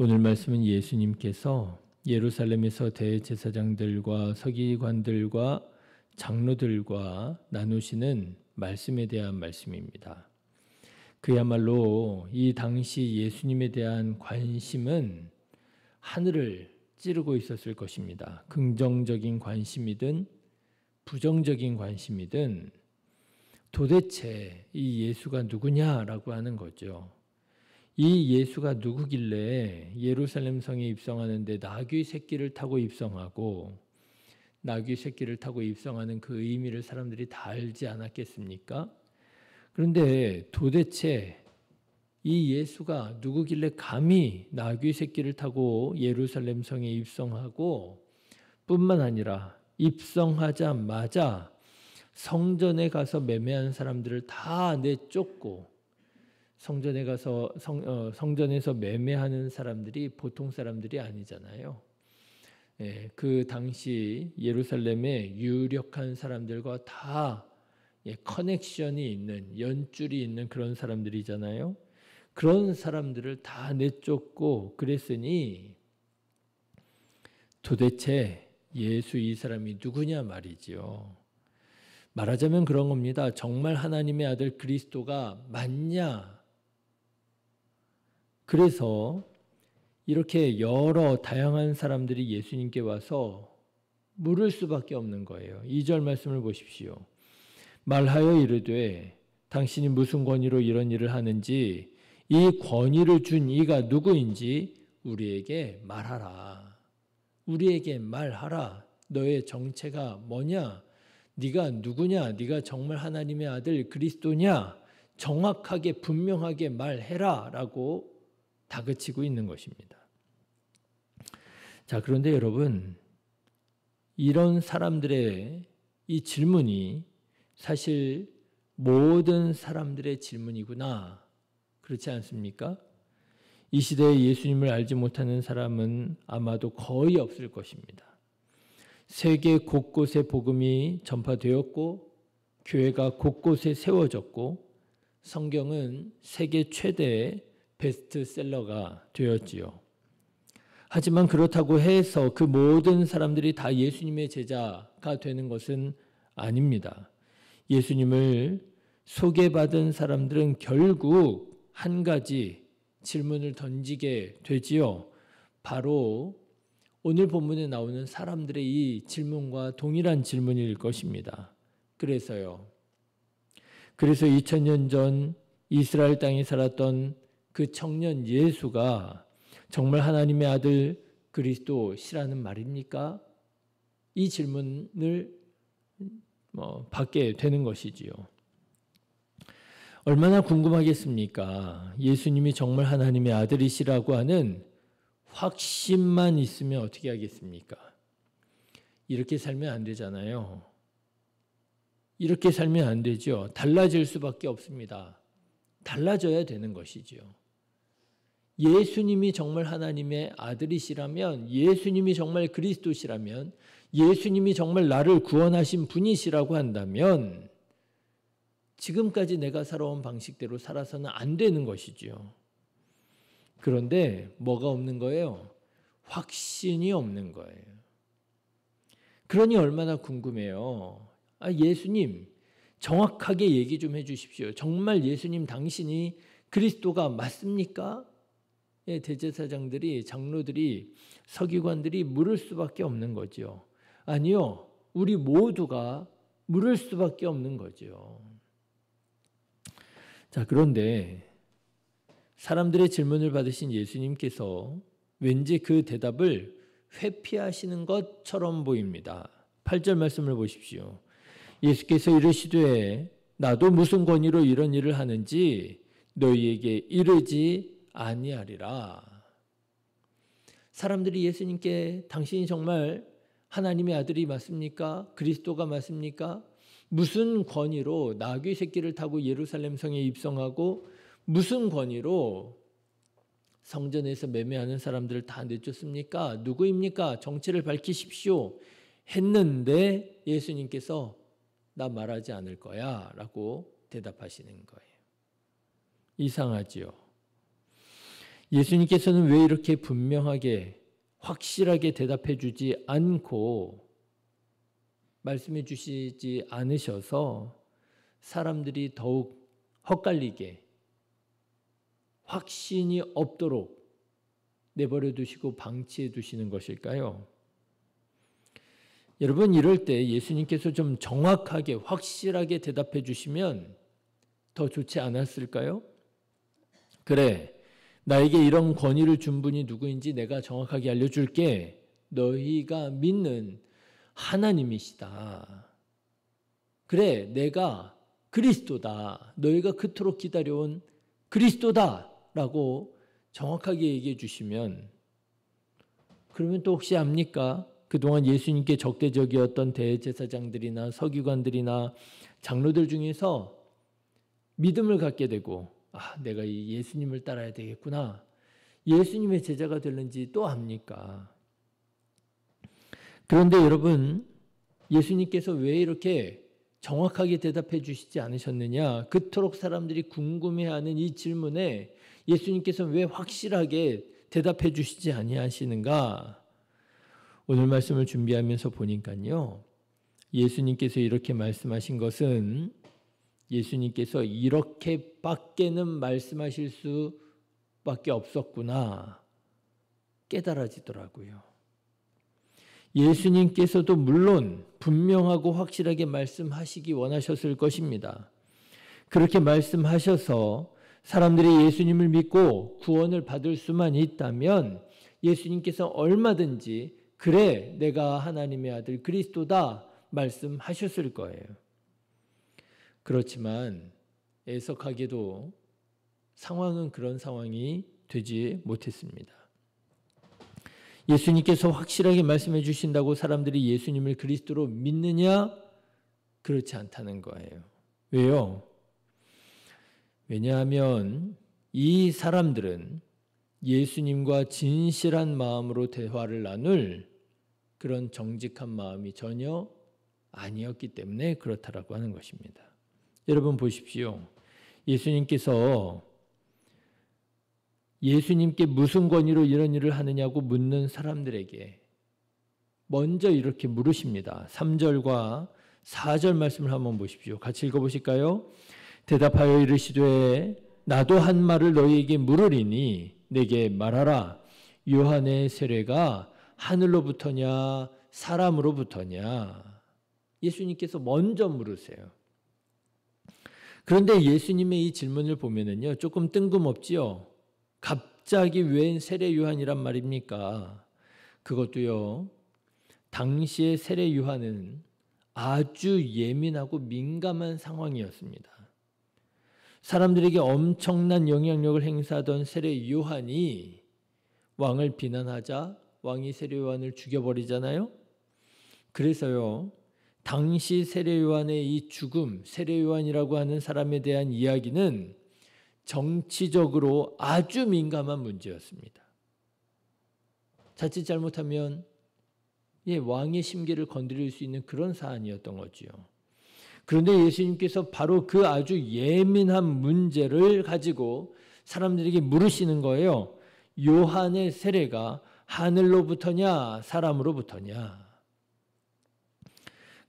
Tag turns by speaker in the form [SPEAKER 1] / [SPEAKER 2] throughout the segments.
[SPEAKER 1] 오늘 말씀은 예수님께서 예루살렘에서 대제사장들과 서기관들과 장로들과 나누시는 말씀에 대한 말씀입니다. 그야말로 이 당시 예수님에 대한 관심은 하늘을 찌르고 있었을 것입니다. 긍정적인 관심이든 부정적인 관심이든 도대체 이 예수가 누구냐라고 하는 거죠. 이 예수가 누구길래 예루살렘 성에 입성하는데 나귀 새끼를 타고 입성하고 나귀 새끼를 타고 입성하는 그 의미를 사람들이 다 알지 않았겠습니까? 그런데 도대체 이 예수가 누구길래 감히 나귀 새끼를 타고 예루살렘 성에 입성하고 뿐만 아니라 입성하자마자 성전에 가서 매매한 사람들을 다 내쫓고 성전에 가서 성전에서 매매하는 사람들이 보통 사람들이 아니잖아요. 그 당시 예루살렘의 유력한 사람들과 다 커넥션이 있는 연줄이 있는 그런 사람들이잖아요. 그런 사람들을 다 내쫓고 그랬으니 도대체 예수 이 사람이 누구냐 말이지요. 말하자면 그런 겁니다. 정말 하나님의 아들 그리스도가 맞냐? 그래서 이렇게 여러 다양한 사람들이 예수님께 와서 물을 수밖에 없는 거예요. 2절 말씀을 보십시오. 말하여 이르되 당신이 무슨 권위로 이런 일을 하는지 이 권위를 준 이가 누구인지 우리에게 말하라. 우리에게 말하라. 너의 정체가 뭐냐? 네가 누구냐? 네가 정말 하나님의 아들 그리스도냐? 정확하게 분명하게 말해라 라고 다그치고 있는 것입니다. 자, 그런데 여러분, 이런 사람들의 이 질문이 사실 모든 사람들의 질문이구나. 그렇지 않습니까? 이 시대에 예수님을 알지 못하는 사람은 아마도 거의 없을 것입니다. 세계 곳곳에 복음이 전파되었고 교회가 곳곳에 세워졌고 성경은 세계 최대의 베스트셀러가 되었지요. 하지만 그렇다고 해서 그 모든 사람들이 다 예수님의 제자가 되는 것은 아닙니다. 예수님을 소개받은 사람들은 결국 한 가지 질문을 던지게 되지요. 바로 오늘 본문에 나오는 사람들의 이 질문과 동일한 질문일 것입니다. 그래서 2000년 전 이스라엘 땅에 살았던 그 청년 예수가 정말 하나님의 아들 그리스도시라는 말입니까? 이 질문을 받게 되는 것이지요. 얼마나 궁금하겠습니까? 예수님이 정말 하나님의 아들이시라고 하는 확신만 있으면 어떻게 하겠습니까? 이렇게 살면 안 되잖아요. 이렇게 살면 안 되죠. 달라질 수밖에 없습니다. 달라져야 되는 것이지요. 예수님이 정말 하나님의 아들이시라면, 예수님이 정말 그리스도시라면, 예수님이 정말 나를 구원하신 분이시라고 한다면 지금까지 내가 살아온 방식대로 살아서는 안 되는 것이죠. 그런데 뭐가 없는 거예요? 확신이 없는 거예요. 그러니 얼마나 궁금해요. 예수님 정확하게 얘기 좀 해주십시오. 정말 예수님 당신이 그리스도가 맞습니까? 대제사장들이, 장로들이, 서기관들이 물을 수밖에 없는 거죠. 아니요, 우리 모두가 물을 수밖에 없는 거죠. 자, 그런데 사람들의 질문을 받으신 예수님께서 왠지 그 대답을 회피하시는 것처럼 보입니다. 8절 말씀을 보십시오. 예수께서 이르시되 나도 무슨 권위로 이런 일을 하는지 너희에게 이르지 아니하리라. 사람들이 예수님께 당신이 정말 하나님의 아들이 맞습니까? 그리스도가 맞습니까? 무슨 권위로 나귀 새끼를 타고 예루살렘 성에 입성하고 무슨 권위로 성전에서 매매하는 사람들을 다 내쫓습니까? 누구입니까? 정체를 밝히십시오. 했는데 예수님께서 나 말하지 않을 거야 라고 대답하시는 거예요. 이상하지요. 예수님께서는 왜 이렇게 분명하게 확실하게 대답해 주지 않고 말씀해 주시지 않으셔서 사람들이 더욱 헛갈리게 확신이 없도록 내버려 두시고 방치해 두시는 것일까요? 여러분, 이럴 때 예수님께서 좀 정확하게 확실하게 대답해 주시면 더 좋지 않았을까요? 그래, 나에게 이런 권위를 준 분이 누구인지 내가 정확하게 알려줄게. 너희가 믿는 하나님이시다. 그래, 내가 그리스도다. 너희가 그토록 기다려온 그리스도다. 라고 정확하게 얘기해 주시면, 그러면 또 혹시 압니까? 그동안 예수님께 적대적이었던 대제사장들이나 서기관들이나 장로들 중에서 믿음을 갖게 되고, 내가 이 예수님을 따라야 되겠구나. 예수님의 제자가 되는지 또 압니까? 그런데 여러분, 예수님께서 왜 이렇게 정확하게 대답해 주시지 않으셨느냐? 그토록 사람들이 궁금해하는 이 질문에 예수님께서 왜 확실하게 대답해 주시지 아니하시는가? 오늘 말씀을 준비하면서 보니까요, 예수님께서 이렇게 말씀하신 것은 예수님께서 이렇게밖에는 말씀하실 수밖에 없었구나 깨달아지더라고요. 예수님께서도 물론 분명하고 확실하게 말씀하시기 원하셨을 것입니다. 그렇게 말씀하셔서 사람들이 예수님을 믿고 구원을 받을 수만 있다면 예수님께서 얼마든지 그래, 내가 하나님의 아들 그리스도다 말씀하셨을 거예요. 그렇지만 애석하게도 상황은 그런 상황이 되지 못했습니다. 예수님께서 확실하게 말씀해 주신다고 사람들이 예수님을 그리스도로 믿느냐? 그렇지 않다는 거예요. 왜요? 왜냐하면 이 사람들은 예수님과 진실한 마음으로 대화를 나눌 그런 정직한 마음이 전혀 아니었기 때문에 그렇다라고 하는 것입니다. 여러분 보십시오. 예수님께서 예수님께 무슨 권위로 이런 일을 하느냐고 묻는 사람들에게 먼저 이렇게 물으십니다. 3절과 4절 말씀을 한번 보십시오. 같이 읽어보실까요? 대답하여 이르시되 나도 한 말을 너희에게 물으리니 내게 말하라. 요한의 세례가 하늘로부터냐 사람으로부터냐? 예수님께서 먼저 물으세요. 그런데 예수님의 이 질문을 보면은요, 조금 뜬금없지요. 갑자기 웬 세례 요한이란 말입니까? 그것도요, 당시의 세례 요한은 아주 예민하고 민감한 상황이었습니다. 사람들에게 엄청난 영향력을 행사하던 세례 요한이 왕을 비난하자 왕이 세례 요한을 죽여버리잖아요. 그래서요, 당시 세례 요한의 이 죽음, 세례 요한이라고 하는 사람에 대한 이야기는 정치적으로 아주 민감한 문제였습니다. 자칫 잘못하면 왕의 심기를 건드릴 수 있는 그런 사안이었던 거지요. 그런데 예수님께서 바로 그 아주 예민한 문제를 가지고 사람들에게 물으시는 거예요. 요한의 세례가 하늘로부터냐 사람으로부터냐?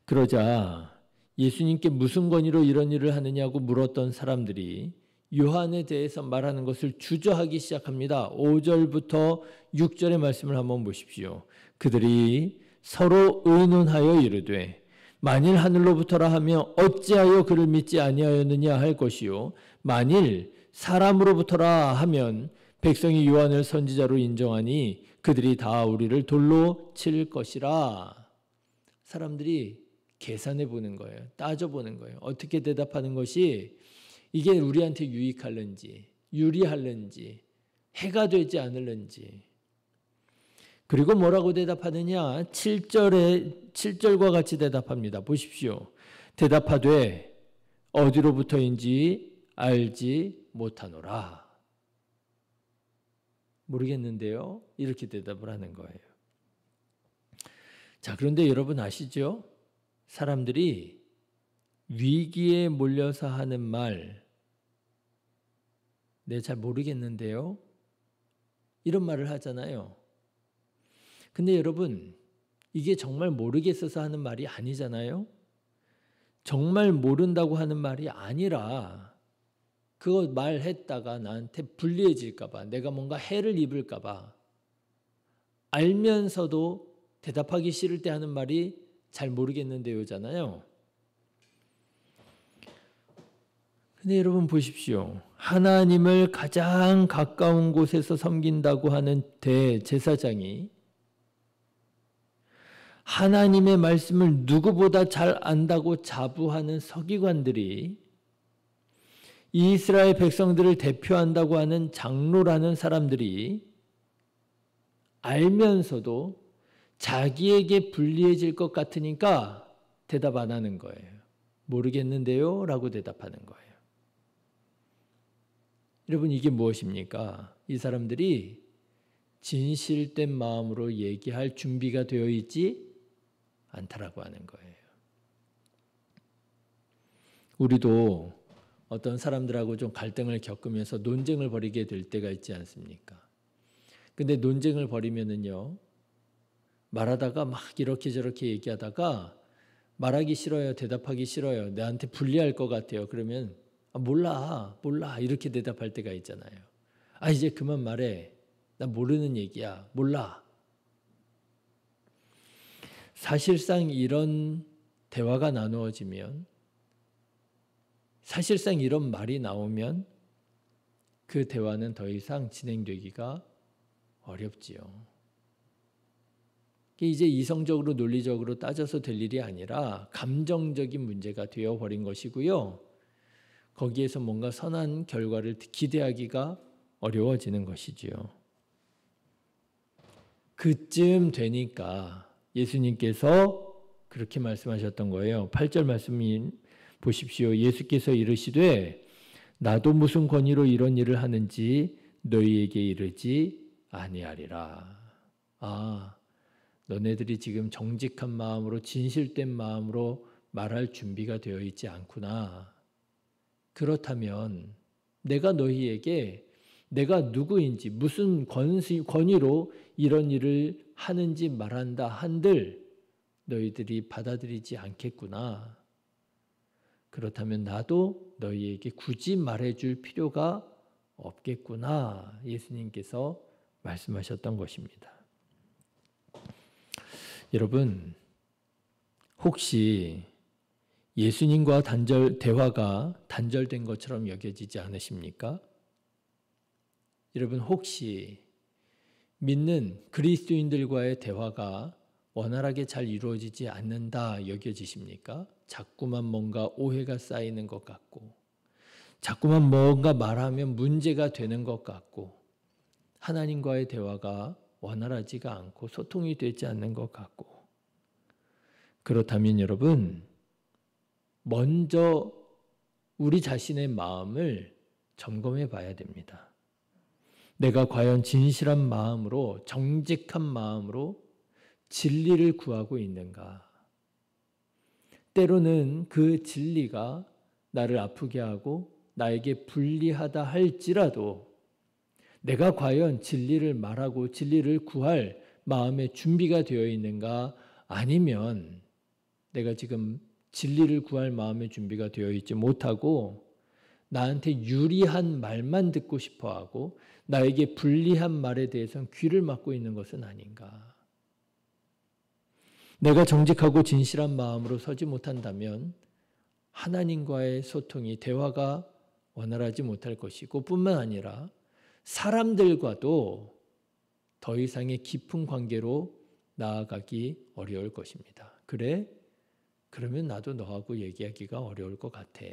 [SPEAKER 1] 그러자 예수님께 무슨 권위로 이런 일을 하느냐고 물었던 사람들이 요한에 대해서 말하는 것을 주저하기 시작합니다. 5절부터 6절의 말씀을 한번 보십시오. 그들이 서로 의논하여 이르되 만일 하늘로부터라 하면 어찌하여 그를 믿지 아니하였느냐 할 것이요 만일 사람으로부터라 하면 백성이 요한을 선지자로 인정하니 그들이 다 우리를 돌로 칠 것이라. 사람들이 계산해 보는 거예요. 따져 보는 거예요. 어떻게 대답하는 것이 이게 우리한테 유익할는지, 유리할는지, 해가 되지 않을는지. 그리고 뭐라고 대답하느냐? 7절과 같이 대답합니다. 보십시오. 대답하되 어디로부터인지 알지 못하노라. 모르겠는데요. 이렇게 대답을 하는 거예요. 자, 그런데 여러분 아시죠? 사람들이 위기에 몰려서 하는 말, 네, 잘 모르겠는데요. 이런 말을 하잖아요. 근데 여러분, 이게 정말 모르겠어서 하는 말이 아니잖아요. 정말 모른다고 하는 말이 아니라 그거 말했다가 나한테 불리해질까 봐, 내가 뭔가 해를 입을까 봐 알면서도 대답하기 싫을 때 하는 말이 잘 모르겠는데요잖아요. 근데 여러분 보십시오. 하나님을 가장 가까운 곳에서 섬긴다고 하는 대제사장이 하나님의 말씀을 누구보다 잘 안다고 자부하는 서기관들이 이스라엘 백성들을 대표한다고 하는 장로라는 사람들이 알면서도 자기에게 불리해질 것 같으니까 대답 안 하는 거예요. 모르겠는데요? 라고 대답하는 거예요. 여러분, 이게 무엇입니까? 이 사람들이 진실된 마음으로 얘기할 준비가 되어 있지 않다라고 하는 거예요. 우리도 어떤 사람들하고 좀 갈등을 겪으면서 논쟁을 벌이게 될 때가 있지 않습니까? 근데 논쟁을 벌이면은요, 말하다가 막 이렇게 저렇게 얘기하다가 말하기 싫어요, 대답하기 싫어요, 나한테 불리할 것 같아요. 그러면 몰라 이렇게 대답할 때가 있잖아요. 이제 그만 말해. 나 모르는 얘기야. 몰라. 사실상 이런 대화가 나누어지면, 사실상 이런 말이 나오면 그 대화는 더 이상 진행되기가 어렵지요. 이제 이성적으로 논리적으로 따져서 될 일이 아니라 감정적인 문제가 되어버린 것이고요. 거기에서 뭔가 선한 결과를 기대하기가 어려워지는 것이지요. 그쯤 되니까 예수님께서 그렇게 말씀하셨던 거예요. 8절 말씀이 보십시오. 예수께서 이르시되 나도 무슨 권위로 이런 일을 하는지 너희에게 이르지 아니하리라. 너네들이 지금 정직한 마음으로 진실된 마음으로 말할 준비가 되어 있지 않구나. 그렇다면 내가 너희에게 내가 누구인지 무슨 권위로 이런 일을 하는지 말한다 한들 너희들이 받아들이지 않겠구나. 그렇다면 나도 너희에게 굳이 말해줄 필요가 없겠구나. 예수님께서 말씀하셨던 것입니다. 여러분, 혹시 예수님과 대화가 단절된 것처럼 여겨지지 않으십니까? 여러분, 혹시 믿는 그리스도인들과의 대화가 원활하게 잘 이루어지지 않는다 여겨지십니까? 자꾸만 뭔가 오해가 쌓이는 것 같고, 자꾸만 뭔가 말하면 문제가 되는 것 같고, 하나님과의 대화가 원활하지가 않고 소통이 되지 않는 것 같고, 그렇다면 여러분, 먼저 우리 자신의 마음을 점검해 봐야 됩니다. 내가 과연 진실한 마음으로, 정직한 마음으로 진리를 구하고 있는가? 때로는 그 진리가 나를 아프게 하고 나에게 불리하다 할지라도 내가 과연 진리를 말하고 진리를 구할 마음의 준비가 되어 있는가? 아니면 내가 지금 진리를 구할 마음의 준비가 되어 있지 못하고 나한테 유리한 말만 듣고 싶어하고 나에게 불리한 말에 대해서는 귀를 막고 있는 것은 아닌가? 내가 정직하고 진실한 마음으로 서지 못한다면 하나님과의 소통이, 대화가 원활하지 못할 것이고 뿐만 아니라 사람들과도 더 이상의 깊은 관계로 나아가기 어려울 것입니다. 그래? 그러면 나도 너하고 얘기하기가 어려울 것 같아.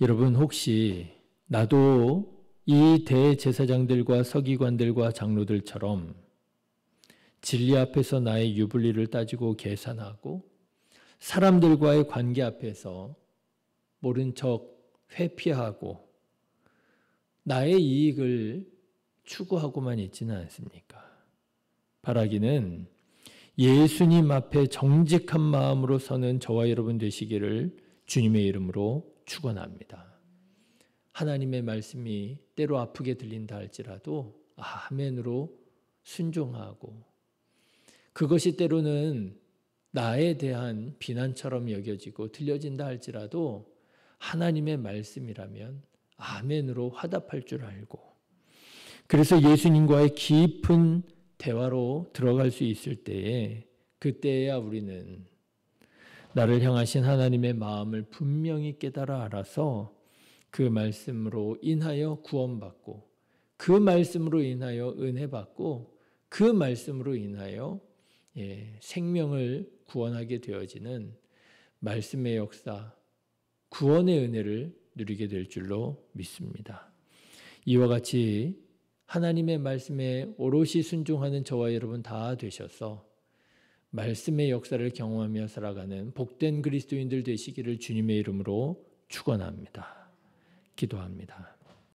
[SPEAKER 1] 여러분, 혹시 나도 이 대제사장들과 서기관들과 장로들처럼 진리 앞에서 나의 유불리를 따지고 계산하고 사람들과의 관계 앞에서 모른 척 회피하고 나의 이익을 추구하고만 있지는 않습니까? 바라기는 예수님 앞에 정직한 마음으로 서는 저와 여러분 되시기를 주님의 이름으로 축원합니다. 하나님의 말씀이 때로 아프게 들린다 할지라도 아멘으로 순종하고, 그것이 때로는 나에 대한 비난처럼 여겨지고 들려진다 할지라도 하나님의 말씀이라면 아멘으로 화답할 줄 알고, 그래서 예수님과의 깊은 대화로 들어갈 수 있을 때에, 그때야 우리는 나를 향하신 하나님의 마음을 분명히 깨달아 알아서 그 말씀으로 인하여 구원받고, 그 말씀으로 인하여 은혜받고, 그 말씀으로 인하여 생명을 구원하게 되어지는 말씀의 역사, 구원의 은혜를 누리게 될 줄로 믿습니다. 이와 같이 하나님의 말씀에 오롯이 순종하는 저와 여러분 다 되셔서 말씀의 역사를 경험하며 살아가는 복된 그리스도인들 되시기를 주님의 이름으로 축원합니다. 기도합니다.